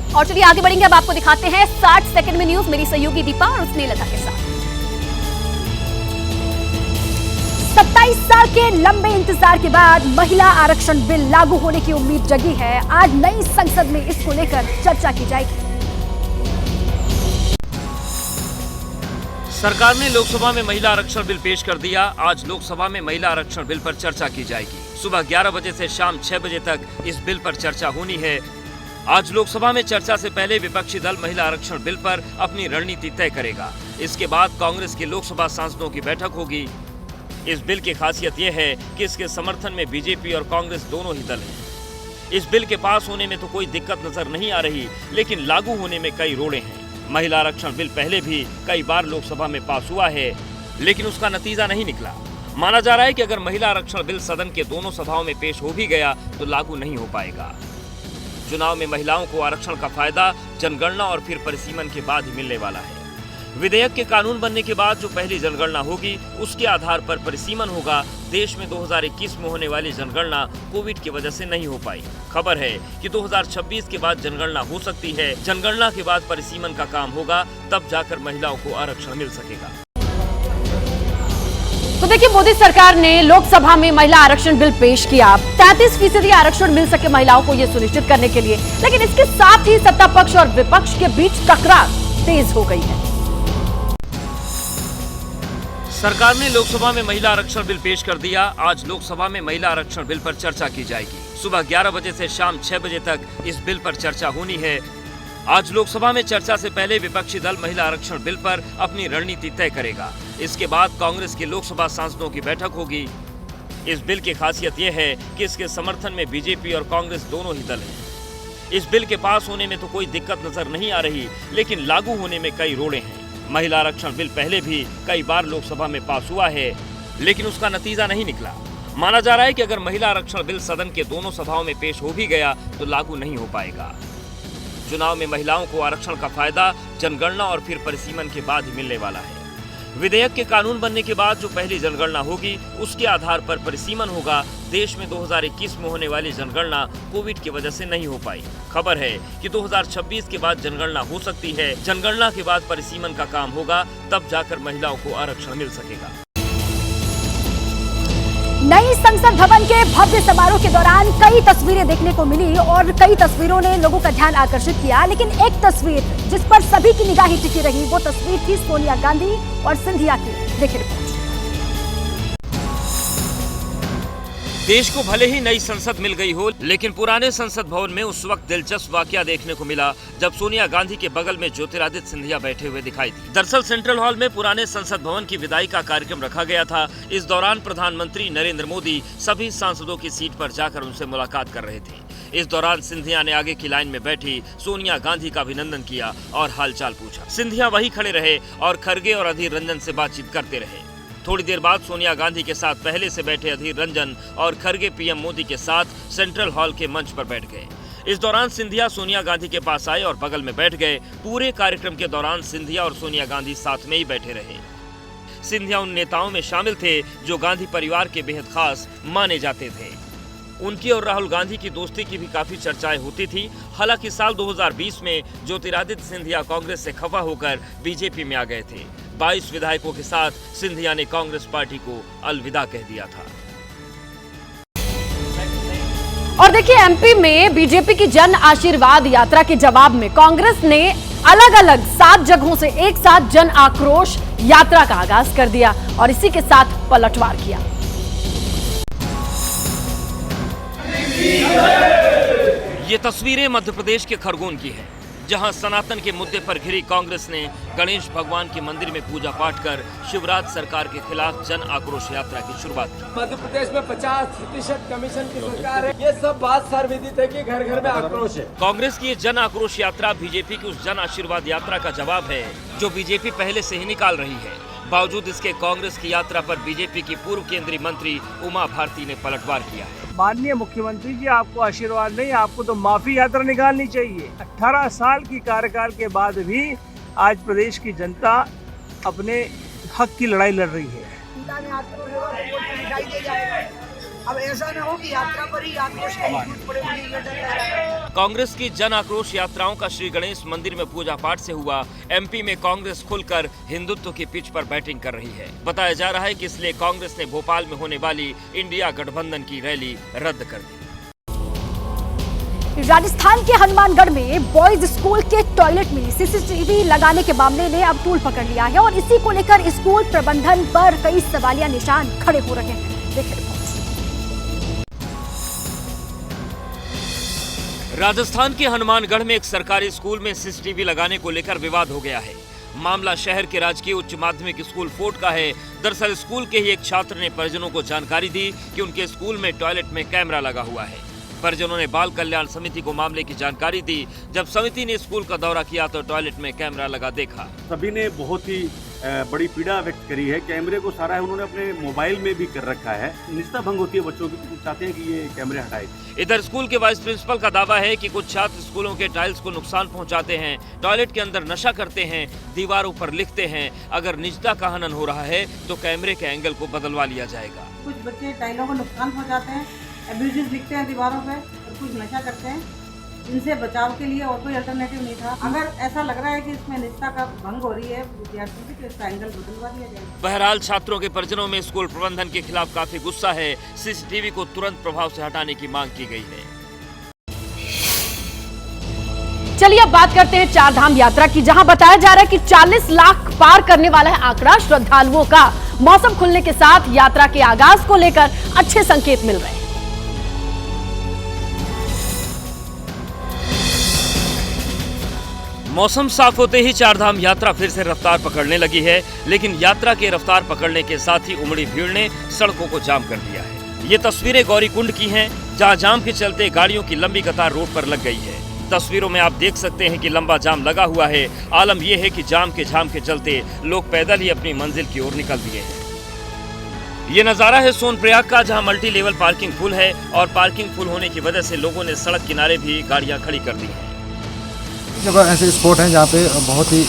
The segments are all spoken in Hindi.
और चलिए आगे बढ़ेंगे, अब आपको दिखाते हैं 60 सेकंड में न्यूज, मेरी सहयोगी दीपा और स्नेहलता के साथ। 27 साल के लंबे इंतजार के बाद महिला आरक्षण बिल लागू होने की उम्मीद जगी है। आज नई संसद में इसको लेकर चर्चा की जाएगी। सरकार ने लोकसभा में महिला आरक्षण बिल पेश कर दिया। आज लोकसभा में महिला आरक्षण बिल पर चर्चा की जाएगी। सुबह 11 बजे से शाम 6 बजे तक इस बिल पर चर्चा होनी है। आज लोकसभा में चर्चा से पहले विपक्षी दल महिला आरक्षण बिल पर अपनी रणनीति तय करेगा। इसके बाद कांग्रेस के लोकसभा सांसदों की बैठक होगी। इस बिल की खासियत यह है कि इसके समर्थन में बीजेपी और कांग्रेस दोनों ही दल हैं। इस बिल के पास होने में तो कोई दिक्कत नजर नहीं आ रही, लेकिन लागू होने में कई रोड़े हैं। महिला आरक्षण बिल पहले भी कई बार लोकसभा में पास हुआ है, लेकिन उसका नतीजा नहीं निकला। माना जा रहा है कि अगर महिला आरक्षण बिल सदन के दोनों सभाओं में पेश हो भी गया तो लागू नहीं हो पाएगा। चुनाव में महिलाओं को आरक्षण का फायदा जनगणना और फिर परिसीमन के बाद ही मिलने वाला है। विधेयक के कानून बनने के बाद जो पहली जनगणना होगी उसके आधार पर परिसीमन होगा। देश में 2021 में होने वाली जनगणना कोविड की वजह से नहीं हो पाई। खबर है कि 2026 के बाद जनगणना हो सकती है। जनगणना के बाद परिसीमन का काम होगा, तब जाकर महिलाओं को आरक्षण मिल सकेगा। तो देखिए, मोदी सरकार ने लोकसभा में महिला आरक्षण बिल पेश किया। 33% आरक्षण मिल सके महिलाओं को, यह सुनिश्चित करने के लिए। लेकिन इसके साथ ही सत्ता पक्ष और विपक्ष के बीच टकरार तेज हो गई है। सरकार ने लोकसभा में महिला आरक्षण बिल पेश कर दिया। आज लोकसभा में महिला आरक्षण बिल पर चर्चा की जाएगी। सुबह 11 बजे से शाम 6 बजे तक इस बिल पर चर्चा होनी है। आज लोकसभा में चर्चा से पहले विपक्षी दल महिला आरक्षण बिल पर अपनी रणनीति तय करेगा। इसके बाद कांग्रेस के लोकसभा सांसदों की बैठक होगी। इस बिल की खासियत यह है कि इसके समर्थन में बीजेपी और कांग्रेस दोनों ही दल हैं। इस बिल के पास होने में तो कोई दिक्कत नजर नहीं आ रही, लेकिन लागू होने में कई रोड़े हैं। महिला आरक्षण बिल पहले भी कई बार लोकसभा में पास हुआ है, लेकिन उसका नतीजा नहीं निकला। माना जा रहा है कि अगर महिला आरक्षण बिल सदन के दोनों सभाओं में पेश हो भी गया तो लागू नहीं हो पाएगा। चुनाव में महिलाओं को आरक्षण का फायदा जनगणना और फिर परिसीमन के बाद ही मिलने वाला है। विधेयक के कानून बनने के बाद जो पहली जनगणना होगी उसके आधार पर परिसीमन होगा। देश में 2021 में होने वाली जनगणना कोविड की वजह से नहीं हो पाई। खबर है कि 2026 के बाद जनगणना हो सकती है। जनगणना के बाद परिसीमन का काम होगा, तब जाकर महिलाओं को आरक्षण मिल सकेगा। नई संसद भवन के भव्य समारोह के दौरान कई तस्वीरें देखने को मिली और कई तस्वीरों ने लोगों का ध्यान आकर्षित किया। लेकिन एक तस्वीर जिस पर सभी की निगाहें टिकी रही, वो तस्वीर थी सोनिया गांधी और सिंधिया की। देखिए रिपोर्ट। देश को भले ही नई संसद मिल गई हो, लेकिन पुराने संसद भवन में उस वक्त दिलचस्प वाकया देखने को मिला जब सोनिया गांधी के बगल में ज्योतिरादित्य सिंधिया बैठे हुए दिखाई दी। दरअसल सेंट्रल हॉल में पुराने संसद भवन की विदाई का कार्यक्रम रखा गया था। इस दौरान प्रधानमंत्री नरेंद्र मोदी सभी सांसदों की सीट पर जाकर उनसे मुलाकात कर रहे थे। इस दौरान सिंधिया ने आगे की लाइन में बैठी सोनिया गांधी का अभिनंदन किया और हालचाल पूछा। सिंधिया वहीं खड़े रहे और खरगे और अधीर रंजन से बातचीत करते रहे। थोड़ी देर बाद सोनिया गांधी के साथ पहले से बैठे अधीर रंजन और खरगे पीएम मोदी के साथ सेंट्रल हॉल के मंच पर बैठ गए। इस दौरान सिंधिया सोनिया गांधी के पास आए और बगल में बैठ गए। पूरे कार्यक्रम के दौरान सिंधिया और सोनिया गांधी साथ में ही बैठे रहे। सिंधिया उन नेताओं में शामिल थे जो गांधी परिवार के बेहद खास माने जाते थे। उनकी और राहुल गांधी की दोस्ती की भी काफी चर्चाएं होती थी। हालांकि साल 2020 में ज्योतिरादित्य सिंधिया कांग्रेस से खफा होकर बीजेपी में आ गए थे। 22 विधायकों के साथ सिंधिया ने कांग्रेस पार्टी को अलविदा कह दिया था। और देखिए, एमपी में बीजेपी की जन आशीर्वाद यात्रा के जवाब में कांग्रेस ने अलग अलग 7 जगहों से एक साथ जन आक्रोश यात्रा का आगाज कर दिया और इसी के साथ पलटवार किया। ये तस्वीरें मध्य प्रदेश के खरगोन की है, जहां सनातन के मुद्दे पर घिरी कांग्रेस ने गणेश भगवान के मंदिर में पूजा पाठ कर शिवराज सरकार के खिलाफ जन आक्रोश यात्रा की शुरुआत की। मध्य प्रदेश में 50% कमीशन की सरकार है। ये सब बात सर्वविदित है कि घर घर में आक्रोश है। कांग्रेस की ये जन आक्रोश यात्रा बीजेपी की उस जन आशीर्वाद यात्रा का जवाब है जो बीजेपी पहले से ही निकाल रही है। बावजूद इसके कांग्रेस की यात्रा पर बीजेपी की पूर्व केंद्रीय मंत्री उमा भारती ने पलटवार किया है। माननीय मुख्यमंत्री जी, आपको आशीर्वाद नहीं, आपको तो माफी यात्रा निकालनी चाहिए। 18 साल की कार्यकाल के बाद भी आज प्रदेश की जनता अपने हक की लड़ाई लड़ रही है। अब ऐसा न हो कि यात्रा पर ही आक्रोश कहीं टूट पड़े, मुझे ये डर लग रहा है। कांग्रेस की जन आक्रोश यात्राओं का श्री गणेश मंदिर में पूजा पाठ से हुआ। एमपी में कांग्रेस खुलकर हिंदुत्व की पिच पर बैटिंग कर रही है। बताया जा रहा है कि इसलिए कांग्रेस ने भोपाल में होने वाली इंडिया गठबंधन की रैली रद्द कर दी। राजस्थान के हनुमानगढ़ में बॉयज स्कूल के टॉयलेट में सीसीटीवी लगाने के मामले ने अब तूल पकड़ लिया है और इसी को लेकर स्कूल प्रबंधन पर कई सवालिया निशान खड़े हो रहे हैं। देखिए रिपोर्ट। राजस्थान के हनुमानगढ़ में एक सरकारी स्कूल में सीसीटीवी लगाने को लेकर विवाद हो गया है। मामला शहर के राजकीय उच्च माध्यमिक स्कूल फोर्ट का है। दरअसल स्कूल के ही एक छात्र ने परिजनों को जानकारी दी कि उनके स्कूल में टॉयलेट में कैमरा लगा हुआ है। परिजनों ने बाल कल्याण समिति को मामले की जानकारी दी। जब समिति ने स्कूल का दौरा किया तो टॉयलेट में कैमरा लगा देखा। सभी ने बहुत ही बड़ी पीड़ा व्यक्त करी है। कैमरे को सारा है उन्होंने अपने मोबाइल में भी कर रखा है। निजता भंग होती है बच्चों की, चाहते हैं कि ये कैमरे हटाए। इधर स्कूल के वाइस प्रिंसिपल का दावा है कि कुछ छात्र स्कूलों के टाइल्स को नुकसान पहुंचाते हैं, टॉयलेट के अंदर नशा करते हैं, दीवारों पर लिखते हैं। अगर निजता का हनन हो रहा है तो कैमरे के एंगल को बदलवा लिया जाएगा। कुछ बच्चे टाइलों को नुकसान पहुंचाते हैं, एब्यूजेस लिखते हैं दीवारों पे और कुछ नशा करते हैं। इनसे बचाव के लिए और कोई अल्टरनेटिव नहीं था। अगर ऐसा लग रहा है कि इसमें निजता का भंग हो रही है विद्यार्थियों की, तो इसका एंगल बदलवा दिया जाएगा। बहरहाल छात्रों के परिजनों में स्कूल प्रबंधन के खिलाफ काफी गुस्सा है। सीसीटीवी को तुरंत प्रभाव से हटाने की मांग की गई है। चलिए अब बात करते हैं चार धाम यात्रा की, जहां बताया जा रहा है कि 40 लाख पार करने वाला है आंकड़ा श्रद्धालुओं का। मौसम खुलने के साथ यात्रा के आगाज को लेकर अच्छे संकेत मिल रहे हैं। मौसम साफ होते ही चारधाम यात्रा फिर से रफ्तार पकड़ने लगी है, लेकिन यात्रा के रफ्तार पकड़ने के साथ ही उमड़ी भीड़ ने सड़कों को जाम कर दिया है। ये तस्वीरें गौरीकुंड की हैं, जहां जाम के चलते गाड़ियों की लंबी कतार रोड पर लग गई है। तस्वीरों में आप देख सकते हैं कि लंबा जाम लगा हुआ है। आलम यह है कि जाम के झाम के चलते लोग पैदल ही अपनी मंजिल की ओर निकल दिए हैं। ये नजारा है सोनप्रयाग का, जहां मल्टी लेवल पार्किंग फुल है और पार्किंग फुल होने की वजह से लोगों ने सड़क किनारे भी गाड़ियां खड़ी कर दी हैं। जगह ऐसे स्पॉट हैं जहाँ पे बहुत ही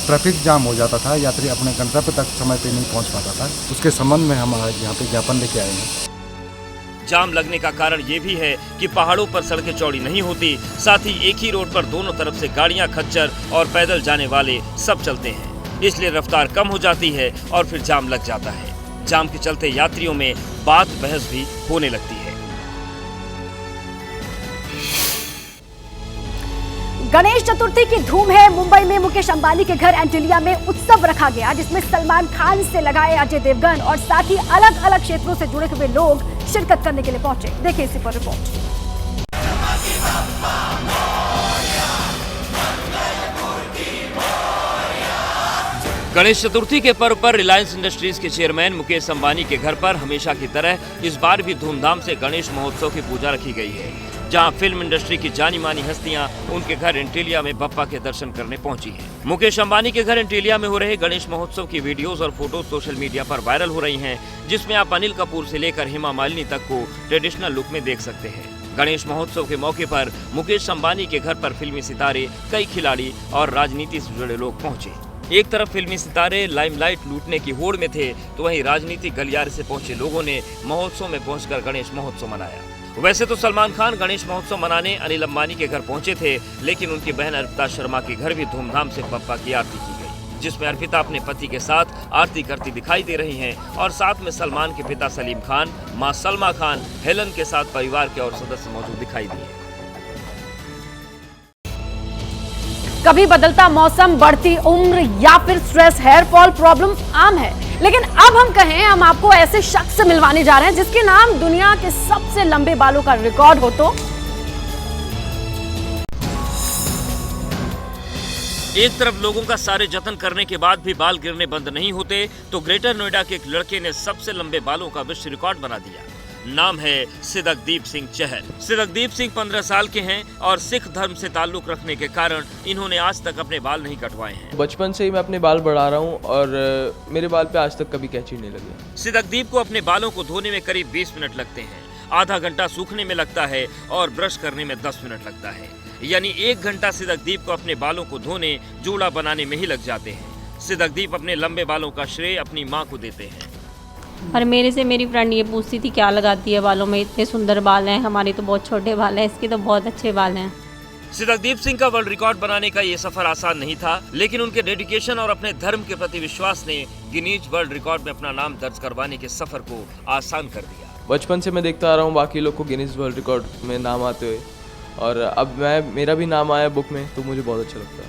ट्रैफिक जाम हो जाता था, यात्री अपने गंतव्य तक समय पे नहीं पहुँच पाता था। उसके संबंध में हम आज यहाँ पे ज्ञापन लेके आए हैं। जाम लगने का कारण ये भी है कि पहाड़ों पर सड़कें चौड़ी नहीं होती, साथ ही एक ही रोड पर दोनों तरफ से गाड़ियां, खच्चर और पैदल जाने वाले सब चलते हैं। इसलिए रफ्तार कम हो जाती है और फिर जाम लग जाता है। जाम के चलते यात्रियों में बात बहस भी होने लगती है। गणेश चतुर्थी की धूम है। मुंबई में मुकेश अंबानी के घर एंटिलिया में उत्सव रखा गया, जिसमें सलमान खान से लगाए अजय देवगन और साथ ही अलग अलग क्षेत्रों से जुड़े हुए लोग शिरकत करने के लिए पहुंचे। देखिए इसी पर रिपोर्ट। गणेश चतुर्थी के पर्व पर रिलायंस इंडस्ट्रीज के चेयरमैन मुकेश अंबानी के घर पर हमेशा की तरह इस बार भी धूमधाम से गणेश महोत्सव की पूजा रखी गई है, जहां फिल्म इंडस्ट्री की जानी मानी हस्तियां उनके घर एंटिलिया में बप्पा के दर्शन करने पहुंची हैं। मुकेश अंबानी के घर एंटिलिया में हो रहे गणेश महोत्सव की वीडियोस और फोटोज सोशल मीडिया पर वायरल हो रही हैं, जिसमें आप अनिल कपूर से लेकर हेमा मालिनी तक को ट्रेडिशनल लुक में देख सकते हैं। गणेश महोत्सव के मौके पर मुकेश अंबानी के घर पर फिल्मी सितारे, कई खिलाड़ी और राजनीति से जुड़े लोग पहुंचे। एक तरफ फिल्मी सितारे लाइमलाइट लूटने की होड़ में थे, तो वहीं राजनीतिक गलियारे से पहुंचे लोगों ने महोत्सव में पहुंचकर गणेश महोत्सव मनाया। वैसे तो सलमान खान गणेश महोत्सव मनाने अनिल अंबानी के घर पहुंचे थे, लेकिन उनकी बहन अर्पिता शर्मा के घर भी धूमधाम से बप्पा की आरती की गई, जिसमें अर्पिता अपने पति के साथ आरती करती दिखाई दे रही हैं और साथ में सलमान के पिता सलीम खान, मां सलमा खान, हेलन के साथ परिवार के और सदस्य मौजूद दिखाई दिए। कभी बदलता मौसम, बढ़ती उम्र या फिर स्ट्रेस, हेयर फॉल प्रॉब्लम आम है, लेकिन अब हम कहें हम आपको ऐसे शख्स से मिलवाने जा रहे हैं जिसके नाम दुनिया के सबसे लंबे बालों का रिकॉर्ड हो। तो एक तरफ लोगों का सारे जतन करने के बाद भी बाल गिरने बंद नहीं होते, तो ग्रेटर नोएडा के एक लड़के ने सबसे लंबे बालों का विश्व रिकॉर्ड बना दिया। नाम है सिदकदीप सिंह चहल। सिदकदीप सिंह 15 साल के हैं और सिख धर्म से ताल्लुक रखने के कारण इन्होंने आज तक अपने बाल नहीं कटवाए हैं। बचपन से ही मैं अपने बाल बढ़ा रहा हूँ और मेरे बाल पे आज तक कभी कैंची नहीं लगी। सिदकदीप को अपने बालों को धोने में करीब 20 मिनट लगते हैं, आधा घंटा सूखने में लगता है और ब्रश करने में 10 मिनट लगता है। यानी 1 घंटा सिदकदीप को अपने बालों को धोने, जूड़ा बनाने में ही लग जाते हैं। सिदकदीप अपने लंबे बालों का श्रेय अपनी मां को देते हैं। और मेरे से मेरी फ्रेंड ये पूछती थी क्या लगाती है बालों में, इतने सुंदर बाल हैं, हमारे तो बहुत छोटे बाल हैं, इसके तो बहुत अच्छे बाल हैं। सिद्धार्थ सिंह का वर्ल्ड रिकॉर्ड बनाने का ये सफर आसान नहीं था, लेकिन उनके डेडिकेशन और अपने धर्म के प्रति विश्वास ने गिनीज वर्ल्ड रिकॉर्ड में अपना नाम दर्ज करवाने के सफर को आसान कर दिया। बचपन से मैं देखता आ रहा हूँ बाकी लोग को गिनीज वर्ल्ड रिकॉर्ड में नाम आते हुए, और अब मेरा भी नाम आया बुक में, तो मुझे बहुत अच्छा लगता है।